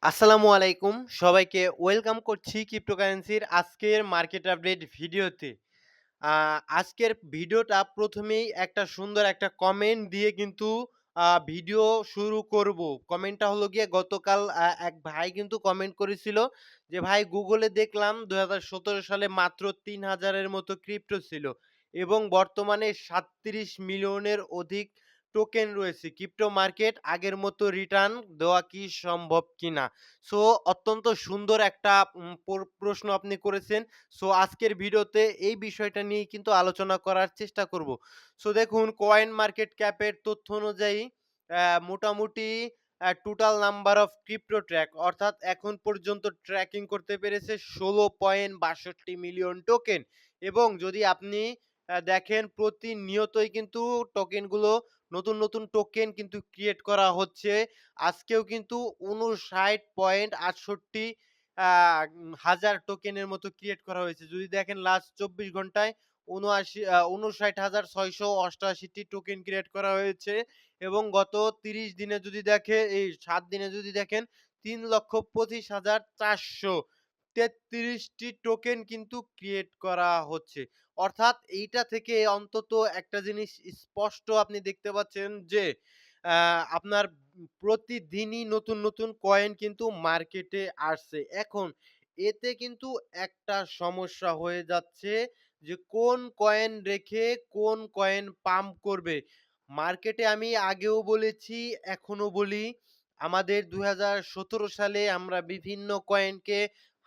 আসসালামু আলাইকুম। সবাইকে ওয়েলকাম করছি ক্রিপ্টোকারেন্সির আজকের মার্কেট আপডেট ভিডিওতে। আ আজকের ভিডিওটা ১ম এই একটা সুন্দর একটা কমেন্ট দিয়ে কিন্তু ভিডিও শুরু করব। কমেন্টটা হলো গিয়ে গতকাল এক ভাই কিন্তু কমেন্ট করেছিল যে, "ভাই গুগলে দেখলাম ২০১৭ সালে মাত্র ৩,০০০ এর মতো ক্রিপ্টো ছিল এবং বর্তমানে ৩৭ মিলিয়নের অধিক টোকেন রয়েছে। ক্রিপ্টো মার্কেট আগের মতো রিটার্ন দেওয়া কি সম্ভব কিনা?" সো অত্যন্ত সুন্দর একটা প্রশ্ন আপনি করেছেন। সো আজকের ভিডিওতে এই বিষয়টা নিয়েই কিন্তু আলোচনা করার চেষ্টা করব। সো দেখুন কয়েন মার্কেট ক্যাপের তথ্য অনুযায়ী মোটামুটি total number of crypto track অর্থাৎ এখন পর্যন্ত ট্র্যাকিং করতে পেরেছে ১৬.৬২ মিলিয়ন টোকেন এবং যদি আপনি দেখেন প্রতিনিয়তই কিন্তু টোকেনগুলো নতুন টোকেন কিন্তু ক্রিয়েট করা হচ্ছে। আজকেও কিন্তু ৫৯.৬৮ আ হাজার টোকেনের মতো ক্রিয়েট করা হয়েছে। যদি দেখেন লাস্ট ২৪ ঘন্টায় ৫৯,৬৮৮ টি টোকেন ক্রিয়েট করা হয়েছে এবং গত ৩০ দিনে যদি এই ৭ দিনে যদি দেখেন ৩,২৫,৪৩৩ টি টোকেন কিন্তু ক্রিয়েট করা হচ্ছে। অর্থাৎ এইটা থেকে অন্তত একটা জিনিস স্পষ্ট আপনি দেখতে পাচ্ছেন যে আ আপনার প্রতিদিনই নতুন কয়েন কিন্তু মার্কেটে আসছে। এখন এতে কিন্তু একটা সমস্যা হয়ে যাচ্ছে যে কোন কয়েন রেখে কোন কয়েন পাম্প করবে। মার্কেটে আমি আগেও বলেছি, এখনো বলি, আমাদের ২০১৭ সালে আমরা বিভিন্ন কয়েনকে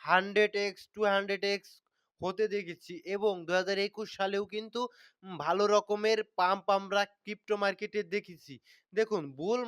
100x, 200x হতে দেখেছি এবং ২০২১ সালেও কিন্তু ভালো রকমের পাম্প আমরা ক্রিপ্টো মার্কেটে দেখেছি। দেখুন বুল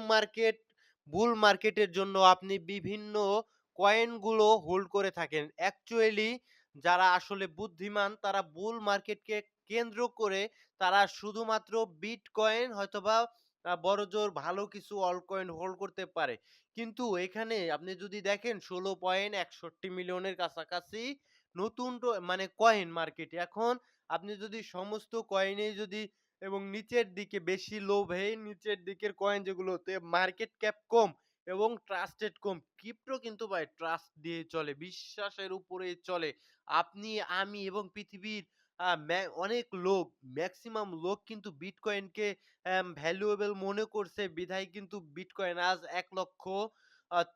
মার্কেটের জন্য আপনি বিভিন্ন কয়েনগুলো হোল্ড করে থাকেন। অ্যাকচুয়ালি যারা আসলে বুদ্ধিমান তারা বুল মার্কেটকে কেন্দ্র করে তারা শুধুমাত্র বিটকয়েন হয়তোবা বড়জোর ভালো কিছু অল্ট কয়েন হোল্ড করতে পারে। কিন্তু এখানে আপনি যদি দেখেন ১৬.৬১ মিলিয়নের কাছাকাছি নতুন মানে কয়েন মার্কেটে। এখন আপনি যদি সমস্ত কয়েনেই যদি এবং নিচের দিকে বেশি লোভে নিচের দিকের কয়েন যেগুলোতে মার্কেট ক্যাপ কম এবং ট্রাস্টেড কম। ক্রিপ্টো কিন্তু ভাই ট্রাস্ট দিয়ে চলে, বিশ্বাসের উপরেই চলে। আপনি, আমি এবং পৃথিবীর অনেক লোক, মেক্সিমাম লোক কিন্তু বিটকয়েনকে ভ্যালুয়েবল মনে করছে বিধায় কিন্তু বিটকয়েন আজ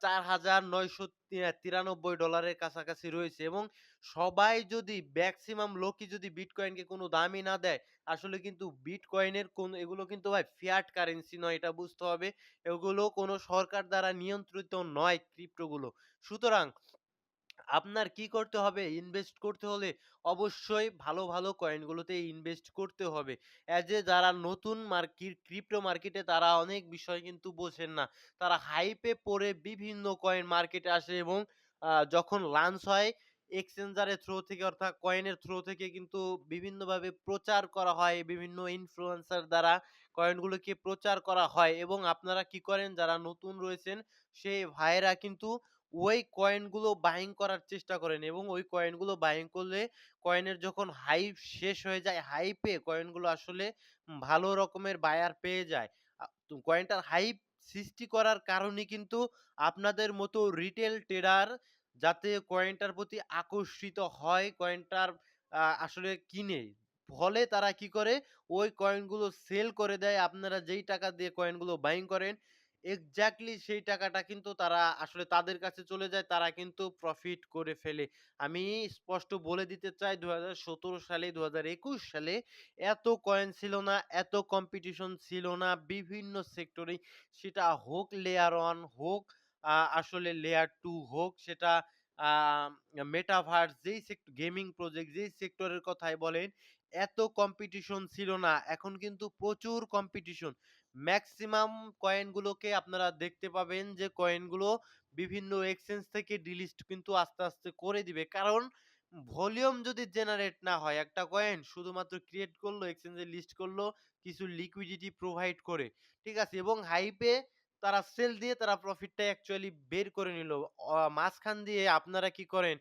$৪,৯৯৩ এর কাছাকাছি রয়েছে এবং সবাই যদি মেক্সিমাম লোকই যদি বিটকয়েনকে কোনো দামই না দেয়, আসলে কিন্তু বিটকয়েনের এগুলো কিন্তু ভাই ফিয়াট কারেন্সি নয়, এটা বুঝতে হবে। এগুলো কোনো সরকার দ্বারা নিয়ন্ত্রিত নয় ক্রিপ্টো গুলো। সুতরাং আপনার কি করতে হবে? ইনভেস্ট করতে হলে অবশ্যই ভালো কয়েনগুলোতে ইনভেস্ট করতে হবে। যারা নতুন ক্রিপ্টো মার্কেটে তারা অনেক বিষয় কিন্তু বোঝেন না। তারা হাইপে পড়ে বিভিন্ন কয়েন মার্কেটে আসে এবং যখন লঞ্চ হয় এক্সচেঞ্জার এর থ্রু থেকে অর্থাৎ কয়েনের থ্রু থেকে কিন্তু বিভিন্নভাবে প্রচার করা হয়। বিভিন্ন ইনফ্লুয়েন্সার দ্বারা কয়েনগুলোকে প্রচার করা হয় এবং আপনারা কি করেন যারা নতুন রয়েছেন সেই ভাইয়েরা কিন্তু ওই কয়েনগুলো বাইং করার চেষ্টা করেন এবং ওই কয়েনগুলো বাইং করলে কয়েনের যখন হাইপ শেষ হয়ে যায়, হাইপে কয়েনগুলো আসলে ভালো রকমের বায়ার পেয়ে যায়। তো কয়েনটার হাইপ সৃষ্টি করার কারণে কিন্তু আপনাদের মতো রিটেল ট্রেডার যাতে কয়েনটার প্রতি আকর্ষিত হয়, কয়েনটার আসলে কিনে। ফলে তারা কি করে? ওই কয়েনগুলো সেল করে দেয়। আপনারা যেই টাকা দিয়ে কয়েনগুলো বাইং করেন এক্সাক্টলি সেই টাকাটা কিন্তু তারা আসলে তাদের কাছে চলে যায়। তারা কিন্তু প্রফিট করে ফেলে। আমি স্পষ্ট বলে দিতে চাই ২০১৭ সালে, ২০২১ সালে এত কয়েন ছিল না, এত কম্পিটিশন ছিল না বিভিন্ন সেক্টরেই। সেটা হোক লেয়ার 1 হোক আসলে লেয়ার 2 হোক সেটা আ মেটাভার্স গেমিং প্রজেক্ট যেই সেক্টরের কথাই বলেন, এত কম্পিটিশন ছিল না। এখন কিন্তু প্রচুর কম্পিটিশন। মেক্সিমাম কয়েনগুলোকে আপনারা দেখতে পাবেন যে কয়েনগুলো বিভিন্ন এক্সচেঞ্জ থেকে ডিলিস্ট কিন্তু আস্তে করে দিবে। কারণ ভলিউম যদি জেনারেট না হয়, একটা কয়েন শুধুমাত্র ক্রিয়েট করলো, এক্সচেঞ্জে লিস্ট করলো, কিছু লিকুইডিটি প্রোভাইড করে। ঠিক আছে? এবং হাইপে তারা সেল দিয়ে তারা প্রফিটটা অ্যাকচুয়ালি বের করে নিল। মাঝখান দিয়ে আপনারা কি করেন?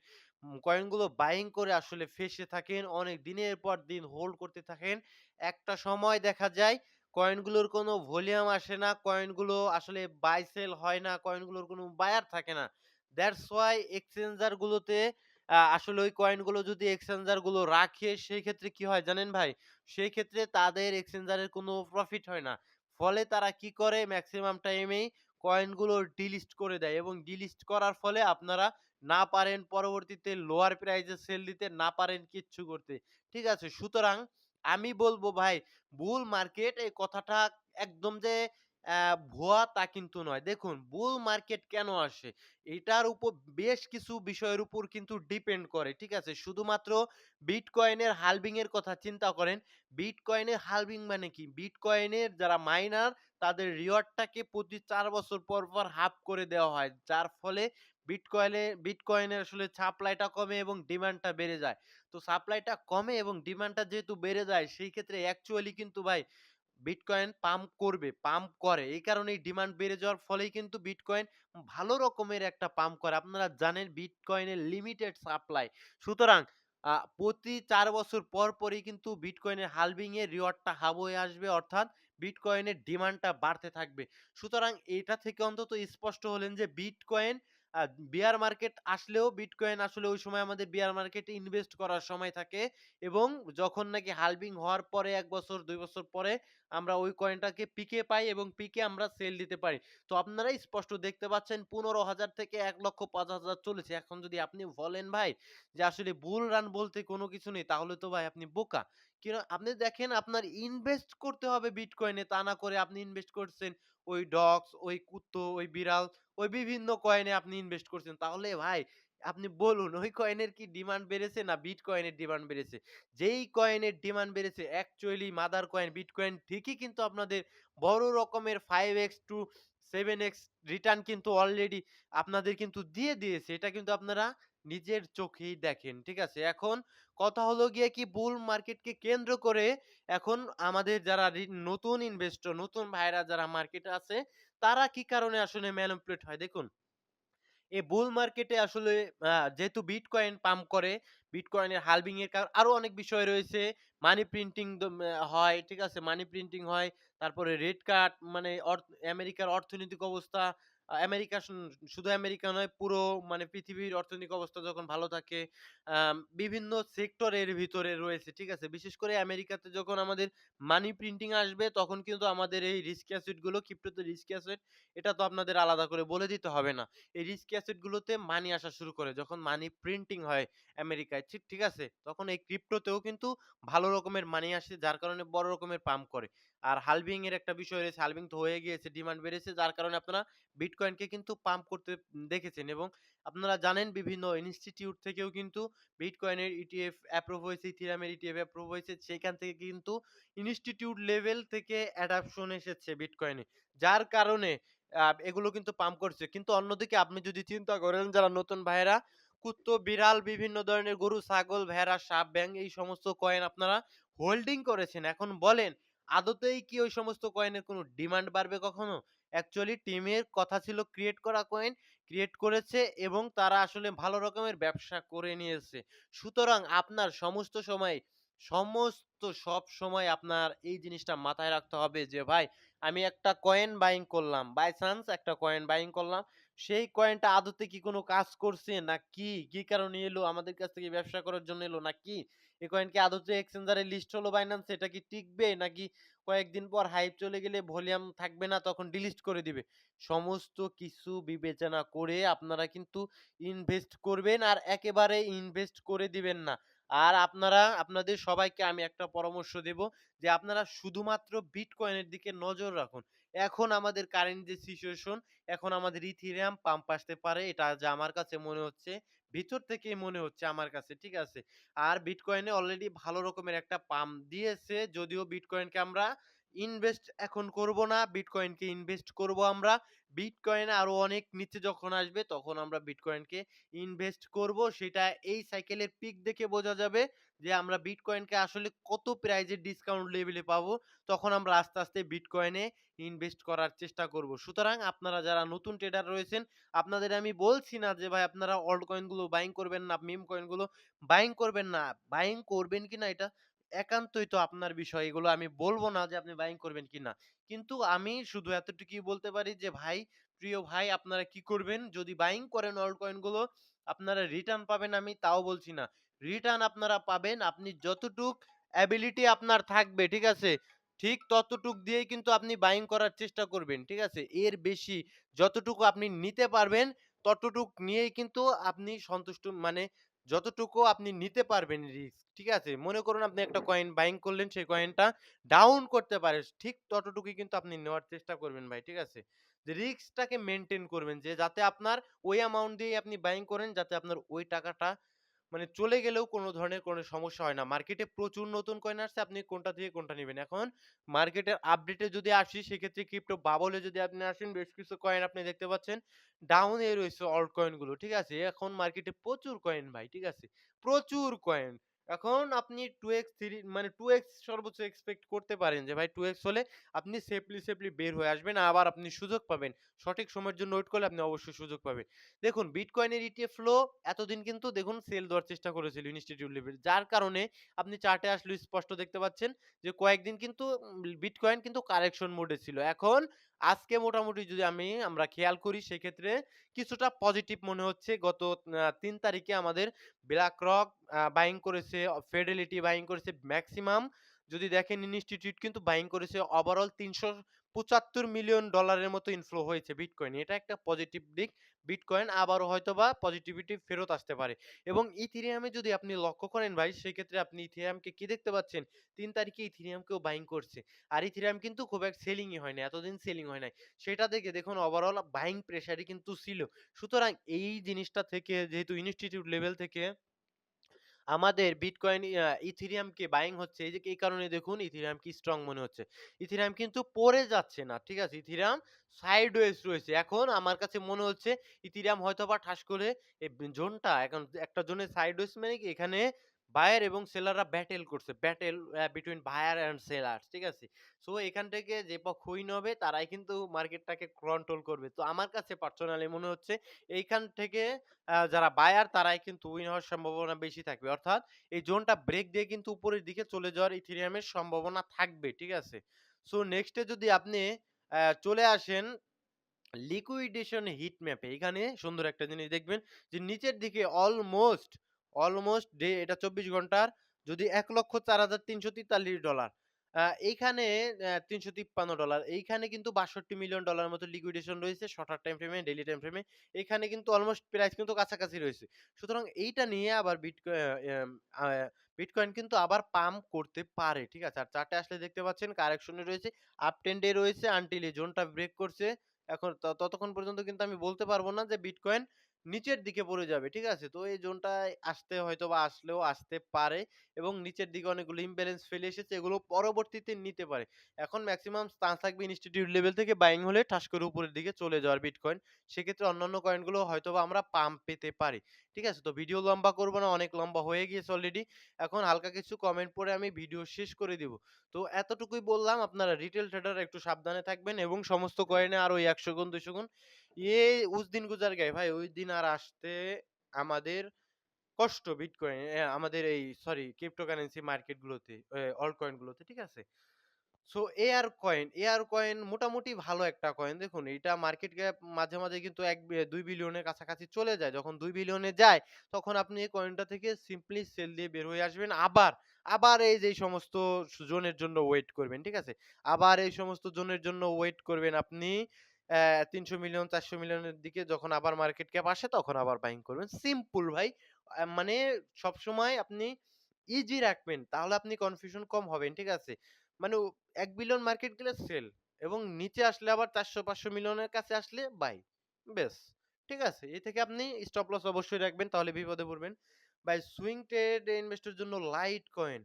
কয়েনগুলো বাইং করে আসলে ফেঁসে থাকেন। অনেক দিনের পর দিন হোল্ড করতে থাকেন। একটা সময় দেখা যায় কয়েনগুলোর কোনো ভলিউম আসে না, কয়েনগুলো আসলে বাই সেল হয় না, কয়েনগুলোর কোনো বায়ার থাকে না। দ্যাটস ওয়াই এক্সচেঞ্জার গুলোতে আসলে ওই কয়েনগুলো যদি এক্সচেঞ্জার গুলো রাখে সেই ক্ষেত্রে কি হয় জানেন ভাই? সেই ক্ষেত্রে তাদের এক্সচেঞ্জারের কোনো প্রফিট হয় না। ফলে তারা কি করে মেক্সিমাম টাইমেই কয়েনগুলো ডিলিস্ট করে দেয় এবং ডিলিস্ট করার ফলে আপনারা না পারেন পরবর্তীতে লোয়ার প্রাইসে সেল দিতে, না পারেন কিচ্ছু করতে। ঠিক আছে? সুতরাং আমি বলব ভাই বুল মার্কেট এই কথাটা একদম যে ভুয়া তা কিন্তু নয়। দেখুন বুল মার্কেট কেন আসে? এটার উপর বেশ কিছু বিষয়ের উপর কিন্তু ডিপেন্ড করে। ঠিক আছে? শুধুমাত্র বিটকয়েনের হালভিং এর কথা চিন্তা করেন। বিটকয়েনের হালভিং মানে কি? বিটকয়েনের যারা মাইনার তাদের রিওয়ার্ডটাকে প্রতি ৪ বছর পর হাফ করে দেওয়া হয়। যার ফলে বিটকয়েনের আসলে সাপ্লাইটা কমে এবং ডিমান্ডটা বেড়ে যায়। তো সাপ্লাইটা কমে এবং ডিমান্ডটা যেহেতু বেড়ে যায় সেই ক্ষেত্রে অ্যাকচুয়ালি কিন্তু ভাই বিটকয়েন পাম্প করবে, পাম্প করে। এই কারণেই ডিমান্ড বেড়ে যাওয়ার ফলেই কিন্তু বিটকয়েন ভালো রকমের একটা পাম্প করে। আপনারা জানেন বিটকয়েনের লিমিটেড সাপ্লাই। সুতরাং প্রতি ৪ বছর পরই কিন্তু বিটকয়েনের হালভিং এর রিওয়ার্ডটা হাব হয়ে আসবে। অর্থাৎ বিটকয়েনের ডিমান্ডটা বাড়তে থাকবে। সুতরাং এটা থেকে অন্তত স্পষ্ট হলেন যে বিটকয়েন আ বিয়ার মার্কেট আসলেও বিটকয়েন আসলে ওই সময় আমাদের বিয়ার মার্কেটে ইনভেস্ট করার সময় থাকে এবং যখন নাকি হালভিং হওয়ার পরে ১ বছর ২ বছর পরে আমরা ওই কয়েনটাকে পিকে পাই এবং পিকে আমরা সেল দিতে পারি। তো আপনারা স্পষ্ট দেখতে পাচ্ছেন ১৫,০০০ থেকে ১,৫০,০০০ চলেছে। এখন যদি আপনি বলেন ভাই যে আসলে বুল রান বলতে কোনো কিছু নেই তাহলে তো ভাই আপনি বোকা। আপনি দেখেন আপনার ইনভেস্ট করতে হবে বিটকয়েনে তা না করে আপনি ইনভেস্ট করছেন ওই ডগস, ওই কুত্তো, ওই বিড়াল, ওই বিভিন্ন কয়েনে আপনি ইনভেস্ট করছেন। তাহলে ভাই আপনি বলুন ওই কয়েনের কি ডিমান্ড বেড়েছে না বিটকয়েনের ডিমান্ড বেড়েছে? যেই কয়েনের ডিমান্ড বেড়েছে অ্যাকচুয়ালি মাদার কয়েন বিটকয়েন ঠিকই কিন্তু আপনাদের বড় রকমের 5x টু 7x রিটার্ন কিন্তু অলরেডি আপনাদের কিন্তু দিয়ে দিয়েছে। এটা কিন্তু আপনারা নিজের চোখেই দেখেন। ঠিক আছে? এখন কথা হলো গিয়ে কি বুল মার্কেটকে কেন্দ্র করে এখন আমাদের যারা নতুন ইনভেস্টর, নতুন ভাইরা যারা মার্কেটে আছে তারা কি কারণে আসলে ম্যানিপুলেট হয়? দেখুন এই বুল মার্কেটে আসলে যেহেতু বিটকয়েন পাম্প করে, বিটকয়েনের হালভিং এর আরো অনেক বিষয় রয়েছে। মানি প্রিন্টিং হয়, ঠিক আছে? মানি প্রিন্টিং হয়। তারপরে রেট কাট মানে আমেরিকার অর্থনৈতিক অবস্থা, আমেরিকা শুধু আমেরিকা নয় পুরো মানে পৃথিবীর অর্থনৈতিক অবস্থা যখন ভালো থাকে, বিভিন্ন সেক্টর এর ভিতরে রয়েছে, ঠিক আছে? বিশেষ করে আমেরিকাতে যখন আমাদের মানি প্রিন্টিং আসবে তখন কিন্তু আমাদের এই রিস্কি অ্যাসেট গুলো ক্রিপ্টোতে রিস্কি অ্যাসেট এটা তো আপনাদের আলাদা করে বলে দিতে হবে না। এই রিস্কি অ্যাসেট গুলোতে মানি আসা শুরু করে। যখন মানি প্রিন্টিং হয় আমেরিকায়, ঠিক ঠিক আছে? তখন এই ক্রিপ্টোতেও কিন্তু ভালো রকমের মানি আসে যার কারণে বড় রকমের পাম্প করে। আর হালভিং এর একটা বিষয় রয়েছে, হালভিং তো হয়ে গিয়েছে, ডিমান্ড বেড়েছে যার কারণে আপনারা বিটকয়েনকে কিন্তু পাম্প করতে দেখেছেন এবং আপনারা জানেন বিভিন্ন ইনস্টিটিউট থেকেও কিন্তু বিটকয়েনের ইটিএফ অ্যাপ্রুভ হয়েছে, ইথিরিয়ামের ইটিএফ অ্যাপ্রুভ হয়েছে। সেখান থেকে কিন্তু ইনস্টিটিউট লেভেল থেকে অ্যাডাপশন এসেছে বিটকয়েনে। যার কারণে এগুলো কিন্তু পাম্প করছে। কিন্তু অন্যদিকে আপনি যদি চিন্তা করেন যারা নতুন ভাইয়েরা কুত্তো, বিড়াল, বিভিন্ন ধরনের গরু, ছাগল, ভেড়া, সাপ, ব্যাঙ এই সমস্ত কয়েন আপনারা হোল্ডিং করেছেন। এখন বলেন আদতেই কি ওই সমস্ত কয়েনের কোনো ডিমান্ড বাড়বে কখনো? অ্যাকচুয়ালি টিমের কথা ছিল ক্রিয়েট করা কয়েন, ক্রিয়েট করেছে এবং তারা আসলে ভালো রকমের ব্যবসা করে নিয়েছে। সুতরাং আপনার সব সময় আপনার এই জিনিসটা মাথায় রাখতে হবে যে ভাই আমি একটা কয়েন বাইং করলাম। বাই চান্স একটা কয়েন বাইং করলাম। সেই কয়েনটা আদতে কি কোন কাজ করছে? না কি? কি কারণে এলো? আমাদের কাছ থেকে ব্যবসা করার জন্য এলো নাকি? এই কয়েন কি আদতে এক্সচেঞ্জার এ লিস্ট হলো বাইন্যান্সে? এটা কি টিকবে? নাকি কয়েকদিন পর হাইপ চলে গেলে ভলিউম থাকবে না তখন ডিলিট করে দিবে? সমস্ত কিছু বিবেচনা করে আপনারা কিন্তু ইনভেস্ট করবেন আর একেবারে ইনভেস্ট করে দিবেন না। আর আপনারা আপনাদের সবাইকে আমি একটা পরামর্শ দেব যে আপনারা শুধুমাত্র বিটকয়েনের দিকে নজর রাখুন। এখন আমাদের কারেন্ট যে সিচুয়েশন, এখন আমাদের ইথেরিয়াম পাম্প আসতে পারে। এটা যা আমার কাছে মনে হচ্ছে, ভিতর থেকেই মনে হচ্ছে আমার কাছে, ঠিক আছে? আর বিটকয়েনে অলরেডি ভালো রকমের একটা পাম্প দিয়েছে। যদিও বিটকয়েনকে আমরা ইনভেস্ট এখন করব না। বিটকয়েনকে ইনভেস্ট করব আমরা। বিটকয়েন আরো অনেক নিচে যখন আসবে তখন আমরা বিটকয়েনকে ইনভেস্ট করব। সেটা এই সাইকেলের পিক দেখে বোঝা যাবে যে আমরা বিটকয়েনকে আসলে কত প্রাইজে ডিসকাউন্ট লেভেলে পাবো। তখন আমরা আস্তে বিটকয়েনে ইনভেস্ট করার চেষ্টা করব। সুতরাং আপনারা যারা নতুন ট্রেডার রয়েছেন, আপনাদের আমি বলছি না যে ভাই আপনারা অল্ট কয়েন গুলো বাইং করবেন না, মিম কয়েন গুলো বাইং করবেন না। বাইং করবেন কিনা এটা একান্তই তো আপনার বিষয়। এগুলো আমি বলব না যে আপনি বাইং করবেন কিনা। কিন্তু আমি শুধু এতটুকুই বলতে পারি যে ভাই প্রিয় ভাই আপনারা কি করবেন, যদি বাইং করেন অল্ট কয়েন গুলো আপনারা রিটার্ন পাবেন আমি তাও বলছি না। রিটার্ন আপনারা পাবেন আপনি যতটুক অ্যাবিলিটি আপনার থাকবে, ঠিক আছে? ঠিক ততটুক দিয়েই কিন্তু আপনি বাইং করার চেষ্টা করবেন, ঠিক আছে? এর বেশি যতটুকু আপনি নিতে পারবেন ততটুক নিয়েই কিন্তু আপনি সন্তুষ্ট, মানে যতটুকু আপনি নিতে পারবেন রিস্ক, ঠিক আছে? মনে করুন আপনি একটা কয়েন বাইং করলেন, সেই কয়েনটা ডাউন করতে পারে, ঠিক ততটুকুই কিন্তু আপনি নেওয়ার চেষ্টা করবেন ভাই, ঠিক আছে? যে রিস্কটাকে মেইনটেইন করবেন, যে যাতে আপনার ওই অ্যামাউন্ট দিয়েই আপনি বাইং করেন, যাতে আপনার ওই টাকাটা মানে চলে গেলেও কোনো ধরনের কোনো সমস্যা হয় না। মার্কেটে প্রচুর নতুন কয়েন আসছে, আপনি কোনটা থেকে কোনটা নিবেন। এখন মার্কেটের আপডেটে যদি আসি সেক্ষেত্রে ক্রিপ্টো বাবলে যদি আপনি আসেন, বেশ কিছু কয়েন আপনি দেখতে পাচ্ছেন ডাউন এ রয়েছে অল্ট কয়েন গুলো, ঠিক আছে? এখন মার্কেটে প্রচুর কয়েন ভাই, ঠিক আছে? প্রচুর কয়েন। এখন আপনি 2x 3 মানে 2x সর্বোচ্চ এক্সপেক্ট করতে পারেন যে ভাই 2x হলে আপনি সেফলি বের হয়ে আসবেন। আবার আপনি সুযোগ পাবেন। সঠিক সময়ের জন্য ওয়েট করলে আপনি অবশ্যই সুযোগ পাবেন। দেখুন বিটকয়েনের ইটিএফ ফ্লো এতদিন কিন্তু দেখুন সেল দেওয়ার চেষ্টা করেছিল ইনস্টিটিউট লেভেল। যার কারণে আপনি চার্টে আসলে স্পষ্ট দেখতে পাচ্ছেন যে কয়েকদিন কিন্তু বিটকয়েন কিন্তু কারেকশন মোডে ছিল। এখন আজকে মোটামুটি যদি আমরা খেয়াল করি সেক্ষেত্রে কিছুটা পজিটিভ মনে হচ্ছে। গত ৩ তারিখে আমাদের BlackRock বাইং করেছে, Fidelity বাইং করেছে, ম্যাক্সিমাম যদি দেখেন ইনস্টিটিউট কিন্তু বাইং করেছে ওভারঅল $৩৭৫ মিলিয়ন ডলারের মতো ইনফ্লো হয়েছে বিটকয়েন। এটা একটা পজিটিভ দিক। বিটকয়েন আবারও হয়তোবা পজিটিভিটি ফেরত আসতে পারে। এবং ইথেরিয়ামে যদি আপনি লক্ষ্য করেন ভাই, সেক্ষেত্রে আপনি ইথেরিয়ামকে কি দেখতে পাচ্ছেন? ৩ তারিখে ইথেরিয়ামকেও বাইং করছে। আর ইথেরিয়াম কিন্তু খুব এক সেলিংই হয় নাই। এতদিন সেলিং হয় নাই। সেটা দেখে দেখুন ওভারঅল বাইং প্রেশারই কিন্তু ছিল। সুতরাং এই জিনিসটা থেকে যেহেতু ইনস্টিটিউট লেভেল থেকে আমাদের বিটকয়েন ইথেরিয়ামকে বাইং হচ্ছে, এই কারণে দেখুন ইথেরিয়ামকে স্ট্রং মনে হচ্ছে। ইথেরিয়াম কিন্তু পড়ে যাচ্ছে না, ঠিক আছে? ইথেরিয়াম সাইডওয়েজ রয়েছে। এখন আমার কাছে মনে হচ্ছে ইথেরিয়াম হয়তোবা ঠাস করে এই জোনটা, এখন একটা জোনের সাইডওয়েজ মানে কি, এখানে বায়ার এবং সেলাররা ব্যাটেল করছে। Battle between buyer and seller, ঠিক আছে? সো এখান থেকে যে পক্ষ উইন হবে তারাই কিন্তু মার্কেটটাকে কন্ট্রোল করবে। তো আমার কাছে পার্সোনালি মনে হচ্ছে এইখান থেকে যারা বায়ার তারাই কিন্তু উইন হওয়ার সম্ভাবনা বেশি থাকবে। অর্থাৎ এই জোনটা ব্রেক দিয়ে কিন্তু উপরের দিকে চলে যাওয়ার ইথেরিয়ামের সম্ভাবনা থাকবে। ঠিক আছে? সো নেক্সট এ যদি আপনি চলে আসেন লিকুইডেশন হিট ম্যাপে, এখানে সুন্দর একটা জিনিস দেখবেন যে নিচের দিকে অলমোস্ট ডে এটা ২৪ ঘন্টার যদি $১,০৪,৩৪৩ এইখানে $৩৫৩ এইখানে কিন্তু $৬২ মিলিয়ন মতো লিকুইডেশন রয়েছে শর্টার টাইম ফ্রেমে, ডেইলি টাইম ফ্রেমে। এখানে কিন্তু অলমোস্ট প্রাইস কিন্তু কাছাকাছি রয়েছে। সুতরাং এইটা নিয়ে আবার বিটকয়েন কিন্তু আবার পাম্প করতে পারে। ঠিক আছে? আর চার্টে আসলে দেখতে পাচ্ছেন কারেকশন এ রয়েছে, আপ ট্রেন্ড এ রয়েছে আনটিল এই জোনটা ব্রেক করছে। এখন ততক্ষণ পর্যন্ত কিন্তু আমি বলতে পারব না যে বিটকয়েন নিচের দিকে পড়ে যাবে। ঠিক আছে? তো এই জোনটায় আসতে হয়তোবা আসলেও আসতে পারে এবং নিচের দিকে অনেকগুলো ইমব্যালেন্স ফেলে এসেছে, এগুলো পরবর্তীতে নিতে পারে। এখন মেক্সিমাম চান্স থাকবে ইনস্টিটিউট লেভেল থেকে বাইং হলে ঠাস করে উপরের দিকে চলে যাওয়ার বিটকয়েন। সেক্ষেত্রে অন্যান্য কয়েনগুলো হয়তোবা আমরা পাম্প পেতে পারি। ঠিক আছে? তো ভিডিও লম্বা করব না, অনেক লম্বা হয়ে গিয়েছে অলরেডি। এখন হালকা কিছু কমেন্ট পড়ে আমি ভিডিও শেষ করে দিব। তো এতটুকুই বললাম, আপনারা রিটেল ট্রেডার একটু সাবধানে থাকবেন এবং সমস্ত কয়েনে আরো ১০০ গুণ ২০০ গুণ উস দিন গুজার গায়ে ভাই, ওই দিন আর আসতে আমাদের কষ্ট বিটকয়েন আমাদের এই সরি ক্রিপ্টোকারেন্সি মার্কেট গুলোতে, অল্ট কয়েন গুলোতে, ঠিক আছে? সো এআর কয়েন মোটামুটি ভালো একটা কয়েন। দেখুন এইটা মার্কেট ক্যাপ মাঝে মাঝে কিন্তু ২ বিলিয়নের কাছাকাছি চলে যায়। যখন ২ বিলিয়নে যায় তখন আপনি এই কয়েনটা থেকে সিম্পলি সেল দিয়ে বের হয়ে আসবেন। আবার এই যে এই সমস্ত জোনের জন্য ওয়েট করবেন। ঠিক আছে? আবার এই সমস্ত জোনের জন্য ওয়েট করবেন আপনি ৩০০ মিলিয়ন ৪০০ মিলিয়নের দিকে, যখন আবার মার্কেট ক্যাপ আসে তখন আবার বাইং করবেন। সিম্পল ভাই। মানে সবসময় আপনি ইজি রাখবেন। তাহলে আপনি কনফিউশন কম হবেন। ঠিক আছে? মানে ১ বিলিয়ন মার্কেট গেলে সেল এবং নিচে আসলে আবার ৪০০-৫০০ মিলিয়নের কাছে আসলে বাই। ব্যাস। ঠিক আছে? এ থেকে আপনি স্টপ লস অবশ্যই রাখবেন, তাহলে বিপদে পড়বেন। ভাই সুইং ট্রেড ইনভেস্টর জন্য লাইট কয়েন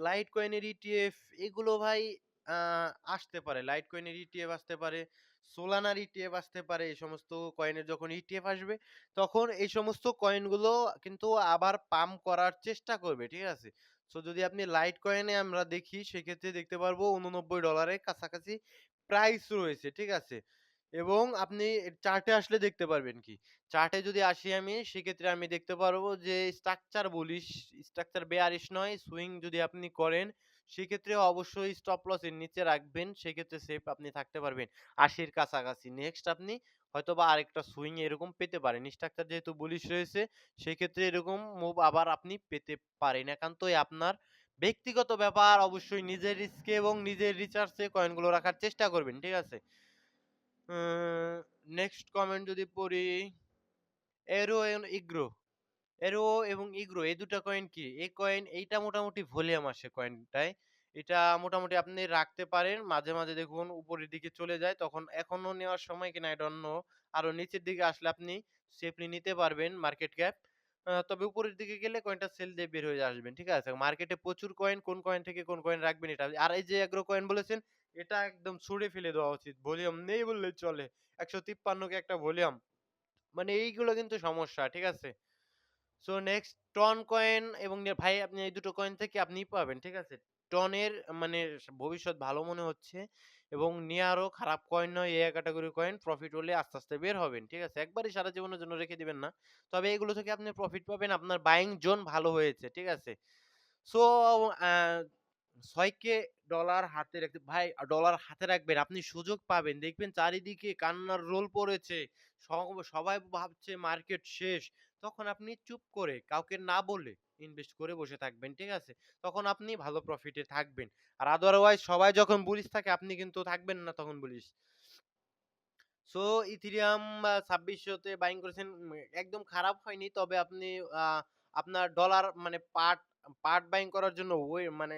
লাইট কয়েনের ইটিএফ এগুলো ভাই আ আসতে পারে। লাইট কয়েনের ইটিএফ আসতে পারে, সোলানার ইটিএফ আসতে পারে। এই সমস্ত কয়েনের যখন ইটিএফ আসবে, তখন এই সমস্ত কয়েনগুলো কিন্তু আবার পাম্প করার চেষ্টা করবে। ঠিক আছে? সো যদি আপনি লাইট কয়েনে আমরা দেখি, সেক্ষেত্রে দেখতে পারবো $89 এর কাছাকাছি প্রাইস রয়েছে। ঠিক আছে? এবং আপনি চার্টে আসলে দেখতে পারবেন কি? চার্টে যদি আসি আমি, সেক্ষেত্রে আমি দেখতে পারবো যে স্ট্রাকচার বেয়ারিশ নয়। সুইং যদি আপনি করেন, সেক্ষেত্রে অবশ্যই স্টপ লস এর নিচে রাখবেন। সেক্ষেত্রে সেফ আপনি থাকতে পারবেন ৮০ র কাছাকাছি। নেক্সট আপনি হয়তোবা আরেকটা সুইং এরকম পেতে পারেন। স্ট্রাকচার যেহেতু বুলিশ রয়েছে সেক্ষেত্রে এরকম মুভ আবার আপনি পেতে পারেন। একান্তই আপনার ব্যক্তিগত ব্যাপার, অবশ্যই নিজের রিস্কে এবং নিজের রিসার্চে কয়েনগুলো রাখার চেষ্টা করবেন। ঠিক আছে? নেক্সট কমেন্ট যদি পড়ি, এরো এন ইগ্রো। এরো এবং ইগ্রো এই ২ টা কয়েন কি? এই কয়েন এইটা মোটামুটি ভলিউম আসে কয়েনটায়। এটা মোটামুটি আপনি রাখতে পারেন। মাঝে, মাঝে দেখুন উপরের দিকে চলে যায়। তখন এখনো নেওয়ার সময় কিনা I don't know। আরো নিচের দিকে আসলে আপনি সেফলি নিতে পারবেন মার্কেট ক্যাপ। তবে উপরের দিকে গেলে কয়েনটা সেল দিয়ে বের হয়ে আসবেন। ঠিক আছে? মার্কেটে প্রচুর কয়েন, কোন কয়েন থেকে কোন কয়েন রাখবেন এটা। আর এই যে এগ্রো কয়েন বলেছেন, এটা একদম ছুঁড়ে ফেলে দেওয়া উচিত। ভলিউম নেই বললেই চলে। ১৫৩ কে একটা ভলিউম। মানে এইগুলো কিন্তু সমস্যা। ঠিক আছে? সো নেক্সট টন কয়েন এবং ভাই আপনি এই দুটো কয়েন থেকে আপনি পাবেন। ঠিক আছে? টনের মানে ভবিষ্যৎ ভালো মনে হচ্ছে এবং নেয়ারও খারাপ কয়েন নয়। এ ক্যাটেগরি কয়েন প্রফিট হলে আস্তে, আস্তে বের হবেন। ঠিক আছে? একবারেই সারা জীবনের জন্য রেখে দিবেন না। তবে এগুলো থেকে আপনি প্রফিট পাবেন। আপনার বাইং জোন ভালো হয়েছে। ঠিক আছে? সো আ ৬ কে ডলার হাতে রাখতে ভাই ডলার হাতে রাখবেন। আপনি সুযোগ পাবেন। দেখবেন চারিদিকে কান্নার রোল পড়েছে। সবাই ভাবছে মার্কেট শেষ। তখন আপনি চুপ করে কাউকে না বলে ইনভেস্ট করে বসে থাকবেন। ঠিক আছে? তখন আপনি ভালো প্রফিটে থাকবেন। আর আদারওয়াইজ সবাই যখন বুলিশ থাকে আপনি কিন্তু থাকবেন না তখন বুলিশ। সো ইথেরিয়াম ২৬০০ তে বাইং করেছেন। একদম খারাপ হয়নি। তবে আপনি আ আপনার ডলার মানে পার্ট বাইং করার জন্য মানে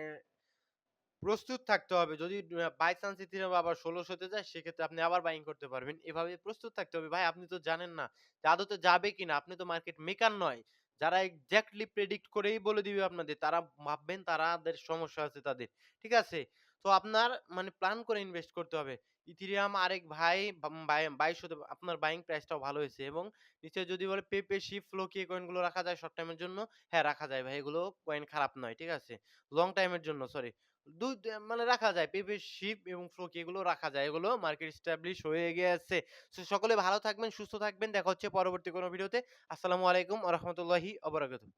প্রস্তুত থাকতে হবে। যদি বাই চান্স ইথেরিয়াম আবার ১৬০০ তে যায় সেক্ষেত্রে আপনি আবার বাইং করতে পারবেন। এভাবে প্রস্তুত থাকতে হবে। ভাই আপনি তো জানেন না যে আদতে যাবে কিনা। আপনি তো মার্কেট মেকার নয়। যারা এক্সাক্টলি প্রেডিক্ট করেই বলে দিবে আপনাদের, তারা ভাববেন তারাদের সমস্যা আছে তাদের। ঠিক আছে? তো আপনার মানে প্ল্যান করে ইনভেস্ট করতে হবে। ইথেরিয়াম আরেক ভাই ২২০০ তে আপনার বাইং প্রাইসটাও ভালো হয়েছে এবং নিচে যদি বলে পেপে, শিপ, ফ্লোকি এই কয়েনগুলো রাখা যায় শর্ট টাইমের জন্য। হ্যাঁ, রাখা যায় ভাই। এগুলো কয়েন খারাপ নয়। ঠিক আছে? লং টাইমের জন্য সরি। মানে রাখা যায়। পেঁপে, শিপ এবং ফ্লোকি এগুলো রাখা যায়। এগুলো মার্কেট এস্টাবলিশ হয়ে গেছে। সো সকলে ভালো থাকবেন, সুস্থ থাকবেন। দেখা হচ্ছে পরবর্তী কোনো ভিডিওতে। আসসালামু আলাইকুম ওয়া রাহমাতুল্লাহি ওয়া বারাকাতুহু।